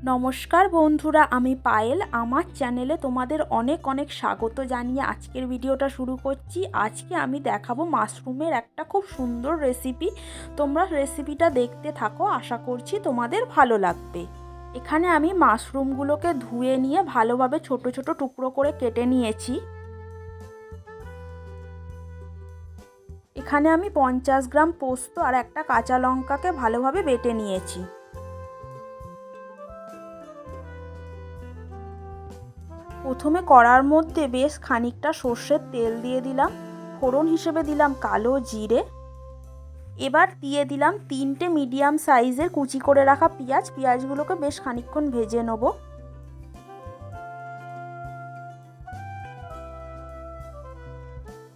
নমস্কার বন্ধুরা, আমি পায়েল। আমার চ্যানেলে তোমাদের অনেক অনেক স্বাগত জানিয়ে আজকের ভিডিওটা শুরু করছি। আজকে আমি দেখাবো মাশরুমের একটা খুব সুন্দর রেসিপি। তোমরা রেসিপিটা দেখতে থাকো, আশা করছি তোমাদের ভালো লাগবে। এখানে আমি মাশরুমগুলোকে ধুয়ে নিয়ে ভালোভাবে ছোট ছোট টুকরো করে কেটে নিয়েছি। এখানে আমি 50 গ্রাম পোস্ত আর একটা কাঁচা লঙ্কাকে ভালোভাবে বেটে নিয়েছি। প্রথমে কড়ার মধ্যে বেশ খানিকটা সর্ষের তেল দিয়ে দিলাম। ফোড়ন হিসেবে দিলাম কালো জিরে। এবার দিয়ে দিলাম 3টে মিডিয়াম সাইজের কুচি করে রাখা পেঁয়াজ। পেঁয়াজগুলোকে বেশ খানিকক্ষণ ভেজে নেব।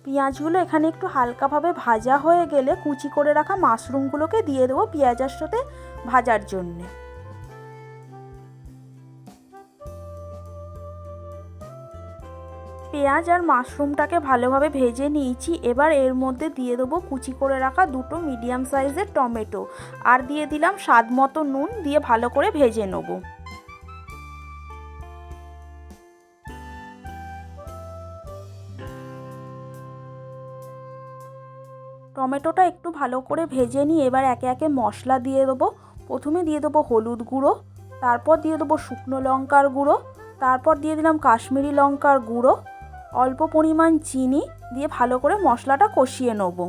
পেঁয়াজগুলো এখানে একটু হালকাভাবে ভাজা হয়ে গেলে কুচি করে রাখা মাশরুমগুলোকে দিয়ে দেবো পেঁয়াজের সাথে ভাজার জন্যে। পেঁয়াজ আর মাশরুমটাকে ভালোভাবে ভেজে নিয়েছি। এবার এর মধ্যে দিয়ে দেবো কুচি করে রাখা 2টো মিডিয়াম সাইজের টমেটো আর দিয়ে দিলাম স্বাদ মতো নুন, দিয়ে ভালো করে ভেজে নেব। টমেটোটা একটু ভালো করে ভেজে নিয়ে এবার একে একে মশলা দিয়ে দেবো। প্রথমে দিয়ে দেবো হলুদ গুঁড়ো, তারপর দিয়ে দেবো শুকনো লঙ্কার গুঁড়ো, তারপর দিয়ে দিলাম কাশ্মীরি লঙ্কার গুঁড়ো, অল্প পরিমাণ চিনি দিয়ে ভালো করে মশলাটা কষিয়ে নেব।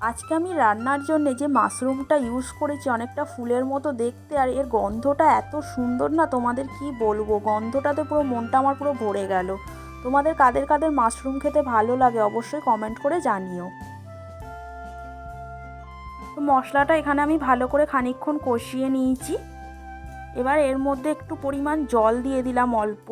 আজকে আমি রান্নার জন্য যে মাশরুমটা ইউজ করেছি অনেকটা ফুলের মতো দেখতে, আর এর গন্ধটা এত সুন্দর না, তোমাদের কি বলবো, গন্ধটাতে পুরো মনটা আমার পুরো ভরে গেল। তোমাদের কাদের কাদের মাশরুম খেতে ভালো লাগে অবশ্যই কমেন্ট করে জানিও। তো মশলাটা এখানে আমি ভালো করে খানিকক্ষণ কষিয়ে নিয়েছি। এবার এর মধ্যে একটু পরিমাণ জল দিয়ে দিলাম অল্প।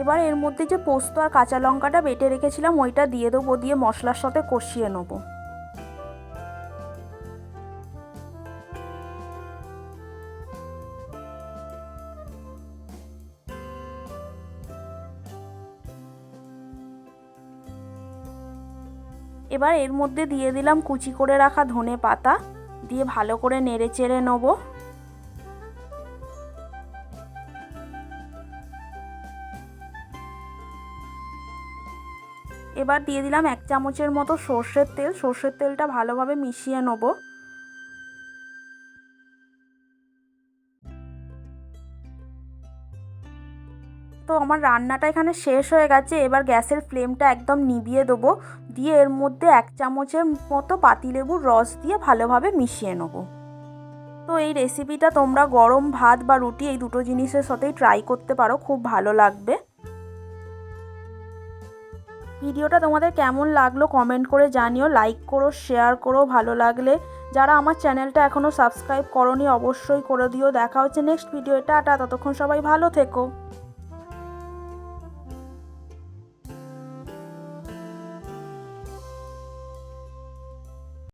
এবার এর মধ্যে যে পোস্ত আর কাঁচা লঙ্কাটা বেটে রেখেছিলাম ওইটা দিয়ে দেবো, দিয়ে মশলার সাথে কষিয়ে নেবো। এবার এর মধ্যে দিয়ে দিলাম কুচি করে রাখা ধনে পাতা, দিয়ে ভালো করে নেড়ে চেড়ে নেব। এবার দিয়ে দিলাম 1 চামচের মতো সর্ষের তেল। সর্ষের তেলটা ভালোভাবে মিশিয়ে নেব। তো আমার রান্নাটা এখানে শেষ হয়ে গেছে। এবার গ্যাসের ফ্লেমটা একদম নিভিয়ে দেবো, দিয়ে এর মধ্যে 1 চামচের মতো পাতিলেবুর রস দিয়ে ভালোভাবে মিশিয়ে নেব। তো এই রেসিপিটা তোমরা গরম ভাত বা রুটি এই দুটো জিনিসের সাথেই ট্রাই করতে পারো, খুব ভালো লাগবে। ভিডিওটা তোমাদের কেমন লাগলো কমেন্ট করে জানিও, লাইক করো, শেয়ার করো ভালো লাগলে। যারা আমার চ্যানেলটা এখনও সাবস্ক্রাইব করোনি অবশ্যই করে দিও। দেখা হচ্ছে নেক্সট ভিডিও। টাটা, ততক্ষণ সবাই ভালো থেকো।